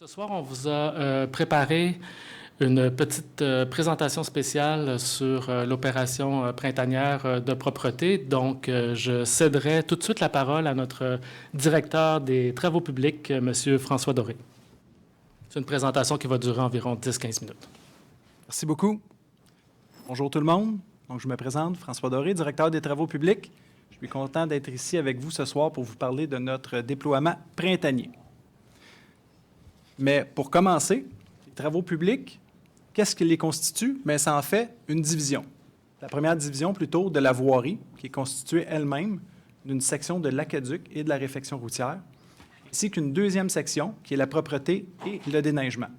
Ce soir, on vous a préparé une petite présentation spéciale sur l'opération printanière de propreté. Donc, je céderai tout de suite la parole à notre directeur des travaux publics, M. François Doré. C'est une présentation qui va durer environ 10-15 minutes. Merci beaucoup. Bonjour tout le monde. Donc, je me présente, François Doré, directeur des travaux publics. Je suis content d'être ici avec vous ce soir pour vous parler de notre déploiement printanier. Mais pour commencer, les travaux publics, qu'est-ce qui les constitue? Bien, ça en fait une division. La première division, plutôt, de la voirie, qui est constituée elle-même d'une section de l'aqueduc et de la réfection routière, ainsi qu'une deuxième section, qui est la propreté et le déneigement.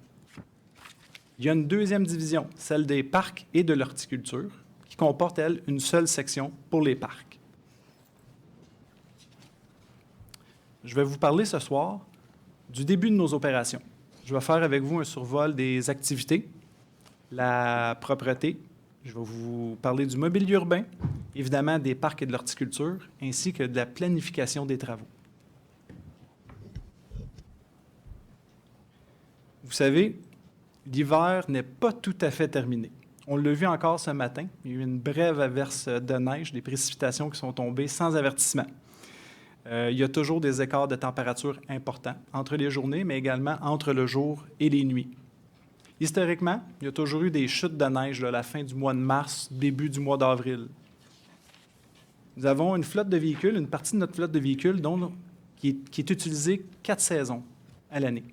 Il y a une deuxième division, celle des parcs et de l'horticulture, qui comporte, elle, une seule section pour les parcs. Je vais vous parler ce soir du début de nos opérations. Je vais faire avec vous un survol des activités, la propreté, je vais vous parler du mobilier urbain, évidemment des parcs et de l'horticulture, ainsi que de la planification des travaux. Vous savez, l'hiver n'est pas tout à fait terminé. On l'a vu encore ce matin, il y a eu une brève averse de neige, des précipitations qui sont tombées sans avertissement. Il y a toujours des écarts de température importants entre les journées, mais également entre le jour et les nuits. Historiquement, il y a toujours eu des chutes de neige à la fin du mois de mars, début du mois d'avril. Nous avons une flotte de véhicules, une partie de notre flotte de véhicules qui est utilisée 4 saisons à l'année.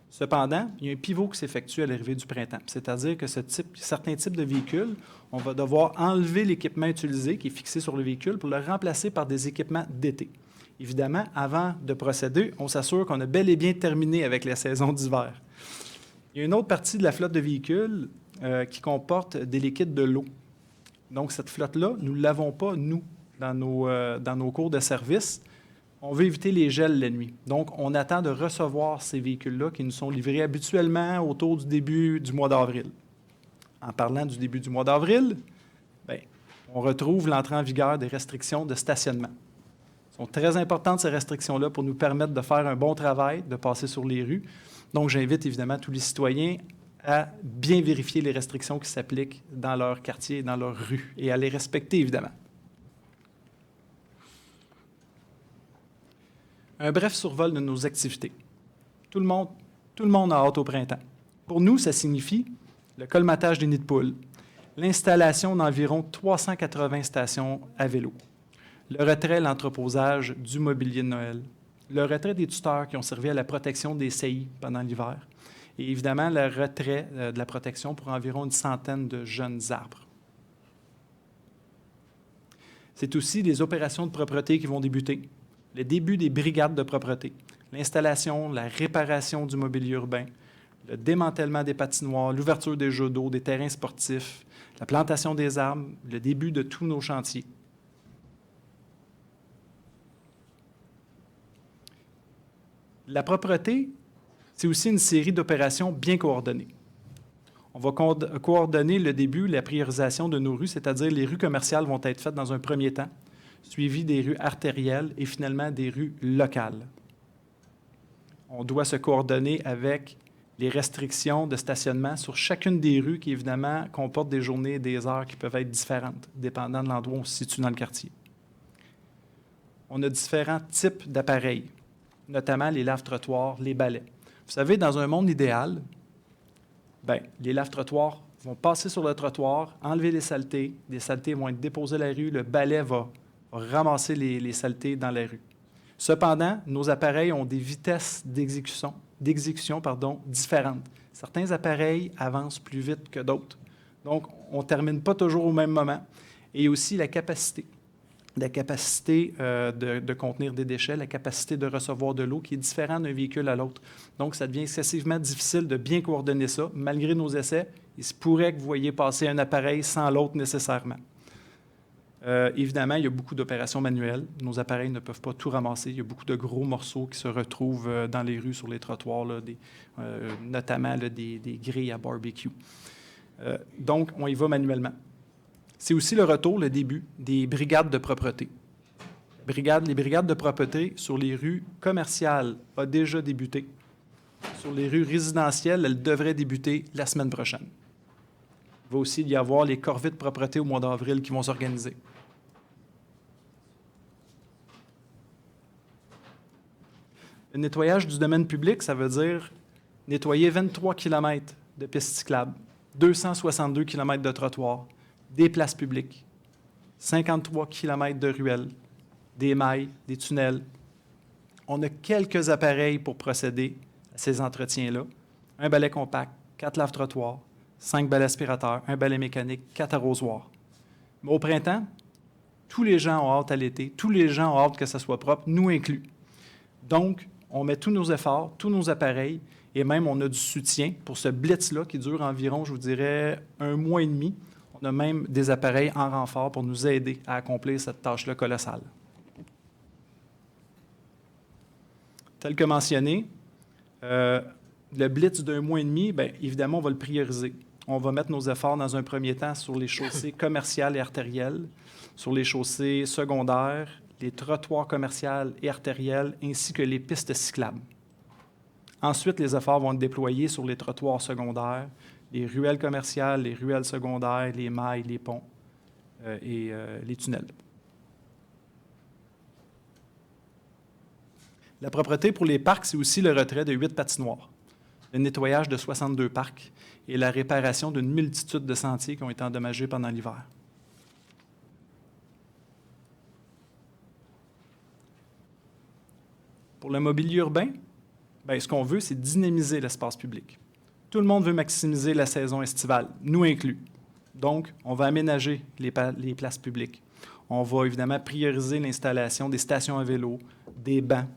Cependant, il y a un pivot qui s'effectue à l'arrivée du printemps, c'est-à-dire que certains types de véhicules, on va devoir enlever l'équipement utilisé qui est fixé sur le véhicule pour le remplacer par des équipements d'été. Évidemment, avant de procéder, on s'assure qu'on a bel et bien terminé avec la saison d'hiver. Il y a une autre partie de la flotte de véhicules qui comporte des liquides de l'eau. Donc, cette flotte-là, nous ne l'avons pas, nous, dans nos cours de service. On veut éviter les gels la nuit. Donc, on attend de recevoir ces véhicules-là qui nous sont livrés habituellement autour du début du mois d'avril. En parlant du début du mois d'avril, on retrouve l'entrée en vigueur des restrictions de stationnement. Sont très importantes, ces restrictions-là, pour nous permettre de faire un bon travail, de passer sur les rues. Donc, j'invite évidemment tous les citoyens à bien vérifier les restrictions qui s'appliquent dans leur quartier et dans leur rue et à les respecter, évidemment. Un bref survol de nos activités. Tout le monde a hâte au printemps. Pour nous, ça signifie le colmatage des nids de poules, l'installation d'environ 380 stations à vélo, le retrait et l'entreposage du mobilier de Noël, le retrait des tuteurs qui ont servi à la protection des saillies pendant l'hiver, et évidemment le retrait de la protection pour environ une centaine de jeunes arbres. C'est aussi des opérations de propreté qui vont débuter, le début des brigades de propreté, l'installation, la réparation du mobilier urbain, le démantèlement des patinoires, l'ouverture des jeux d'eau, des terrains sportifs, la plantation des arbres, le début de tous nos chantiers. La propreté, c'est aussi une série d'opérations bien coordonnées. On va coordonner le début, la priorisation de nos rues, c'est-à-dire les rues commerciales vont être faites dans un premier temps, suivies des rues artérielles et finalement des rues locales. On doit se coordonner avec les restrictions de stationnement sur chacune des rues qui, évidemment, comportent des journées et des heures qui peuvent être différentes, dépendant de l'endroit où on se situe dans le quartier. On a différents types d'appareils, notamment les lave-trottoirs, les balais. Vous savez, dans un monde idéal, les lave-trottoirs vont passer sur le trottoir, enlever les saletés vont être déposées à la rue, le balai va ramasser les saletés dans la rue. Cependant, nos appareils ont des vitesses d'exécution différentes. Certains appareils avancent plus vite que d'autres. Donc, on ne termine pas toujours au même moment. Et aussi la capacité de contenir des déchets, la capacité de recevoir de l'eau qui est différente d'un véhicule à l'autre. Donc, ça devient excessivement difficile de bien coordonner ça. Malgré nos essais, il se pourrait que vous voyiez passer un appareil sans l'autre nécessairement. Évidemment, il y a beaucoup d'opérations manuelles. Nos appareils ne peuvent pas tout ramasser. Il y a beaucoup de gros morceaux qui se retrouvent dans les rues, sur les trottoirs, notamment des grilles à barbecue. Donc, on y va manuellement. C'est aussi le retour, le début des brigades de propreté. Les brigades de propreté sur les rues commerciales ont déjà débuté. sur les rues résidentielles, elle devrait débuter la semaine prochaine. Il va aussi y avoir les corvées de propreté au mois d'avril qui vont s'organiser. Le nettoyage du domaine public, ça veut dire nettoyer 23 km de pistes cyclables, 262 km de trottoirs, des places publiques, 53 km de ruelles, des mailles, des tunnels. On a quelques appareils pour procéder à ces entretiens-là. Un balai compact, 4 lave-trottoirs, 5 balais aspirateurs, un balai mécanique, 4 arrosoirs. Mais au printemps, tous les gens ont hâte à l'été, tous les gens ont hâte que ça soit propre, nous inclus. Donc, on met tous nos efforts, tous nos appareils, et même on a du soutien pour ce blitz-là qui dure environ, je vous dirais, 1 mois et demi. On a même des appareils en renfort pour nous aider à accomplir cette tâche-là colossale. Tel que mentionné, le blitz d'1 mois et demi, bien, évidemment, on va le prioriser. On va mettre nos efforts dans un premier temps sur les chaussées commerciales et artérielles, sur les chaussées secondaires, les trottoirs commerciaux et artériels, ainsi que les pistes cyclables. Ensuite, les efforts vont être déployés sur les trottoirs secondaires, les ruelles commerciales, les ruelles secondaires, les mailles, les ponts et les tunnels. La propreté pour les parcs, c'est aussi le retrait de 8 patinoires, le nettoyage de 62 parcs et la réparation d'une multitude de sentiers qui ont été endommagés pendant l'hiver. Pour le mobilier urbain, bien, ce qu'on veut, c'est dynamiser l'espace public. Tout le monde veut maximiser la saison estivale, nous inclus. Donc, on va aménager les places publiques. On va évidemment prioriser l'installation des stations à vélo, des bancs.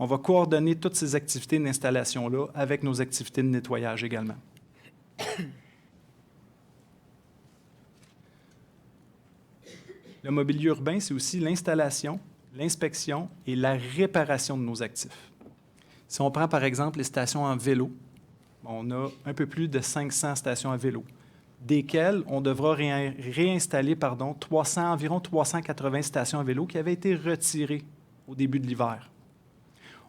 On va coordonner toutes ces activités d'installation-là avec nos activités de nettoyage également. Le mobilier urbain, c'est aussi l'installation, l'inspection et la réparation de nos actifs. Si on prend par exemple les stations en vélo, on a un peu plus de 500 stations à vélo, desquelles on devra réinstaller environ 380 stations à vélo qui avaient été retirées au début de l'hiver.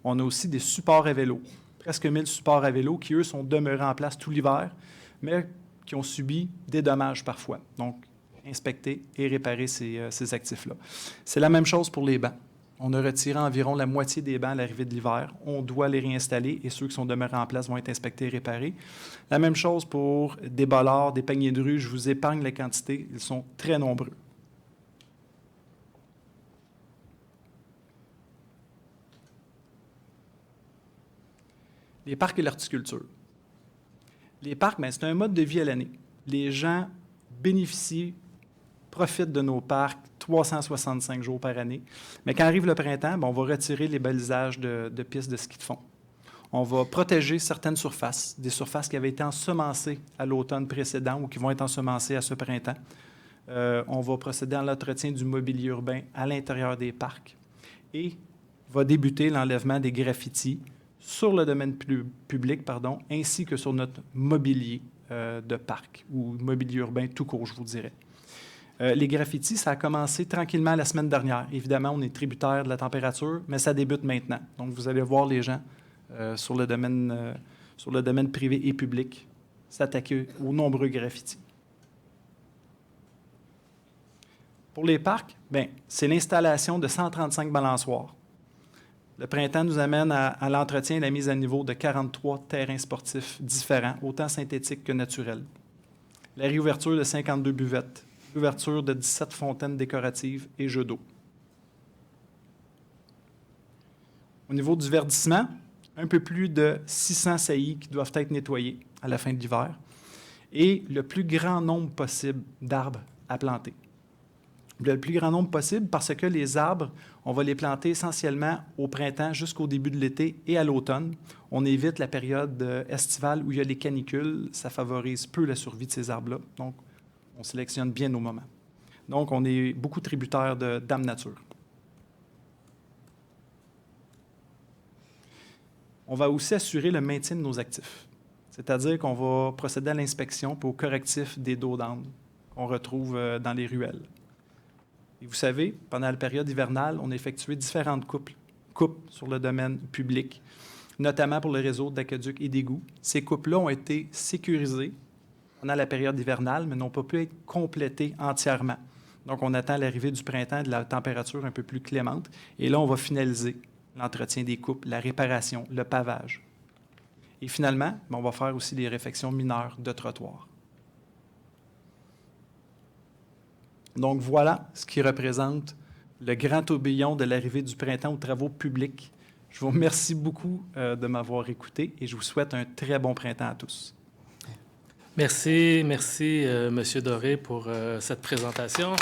On a aussi des supports à vélo, presque 1000 supports à vélo qui, eux, sont demeurés en place tout l'hiver, mais qui ont subi des dommages parfois. Donc, inspecter et réparer ces actifs-là. C'est la même chose pour les bancs. On a retiré environ la moitié des bancs à l'arrivée de l'hiver. On doit les réinstaller et ceux qui sont demeurés en place vont être inspectés et réparés. La même chose pour des bollards, des paniers de rue. Je vous épargne les quantités. Ils sont très nombreux. Les parcs et l'horticulture. Les parcs, c'est un mode de vie à l'année. Les gens bénéficient, profitent de nos parcs 365 jours par année. Mais quand arrive le printemps, on va retirer les balisages de pistes de ski de fond. On va protéger certaines surfaces, des surfaces qui avaient été ensemencées à l'automne précédent ou qui vont être ensemencées à ce printemps. On va procéder à l'entretien du mobilier urbain à l'intérieur des parcs et va débuter l'enlèvement des graffitis sur le domaine public, ainsi que sur notre mobilier de parc ou mobilier urbain tout court, je vous dirais. Les graffitis, ça a commencé tranquillement la semaine dernière. Évidemment, on est tributaire de la température, mais ça débute maintenant. Donc, vous allez voir les gens sur le domaine privé et public s'attaquer aux nombreux graffitis. Pour les parcs, c'est l'installation de 135 balançoires. Le printemps nous amène à l'entretien et la mise à niveau de 43 terrains sportifs différents, autant synthétiques que naturels. La réouverture de 52 buvettes, l'ouverture de 17 fontaines décoratives et jeux d'eau. Au niveau du verdissement, un peu plus de 600 saillies qui doivent être nettoyées à la fin de l'hiver et le plus grand nombre possible d'arbres à planter. Le plus grand nombre possible parce que les arbres, on va les planter essentiellement au printemps jusqu'au début de l'été et à l'automne. On évite la période estivale où il y a les canicules. Ça favorise peu la survie de ces arbres-là. Donc, on sélectionne bien nos moments. Donc, on est beaucoup tributaire de Dame Nature. On va aussi assurer le maintien de nos actifs. C'est-à-dire qu'on va procéder à l'inspection et au correctif des dos d'âne qu'on retrouve dans les ruelles. Et vous savez, pendant la période hivernale, on a effectué différentes coupes sur le domaine public notamment pour le réseau d'aqueducs et d'égouts. Ces coupes-là ont été sécurisées pendant la période hivernale, mais n'ont pas pu être complétées entièrement. Donc, on attend l'arrivée du printemps et de la température un peu plus clémente. Et là, on va finaliser l'entretien des coupes, la réparation, le pavage. Et finalement, on va faire aussi des réfections mineures de trottoirs. Donc, voilà ce qui représente le grand tourbillon de l'arrivée du printemps aux travaux publics. Je vous remercie beaucoup de m'avoir écouté et je vous souhaite un très bon printemps à tous. Merci, M. Doré, pour cette présentation.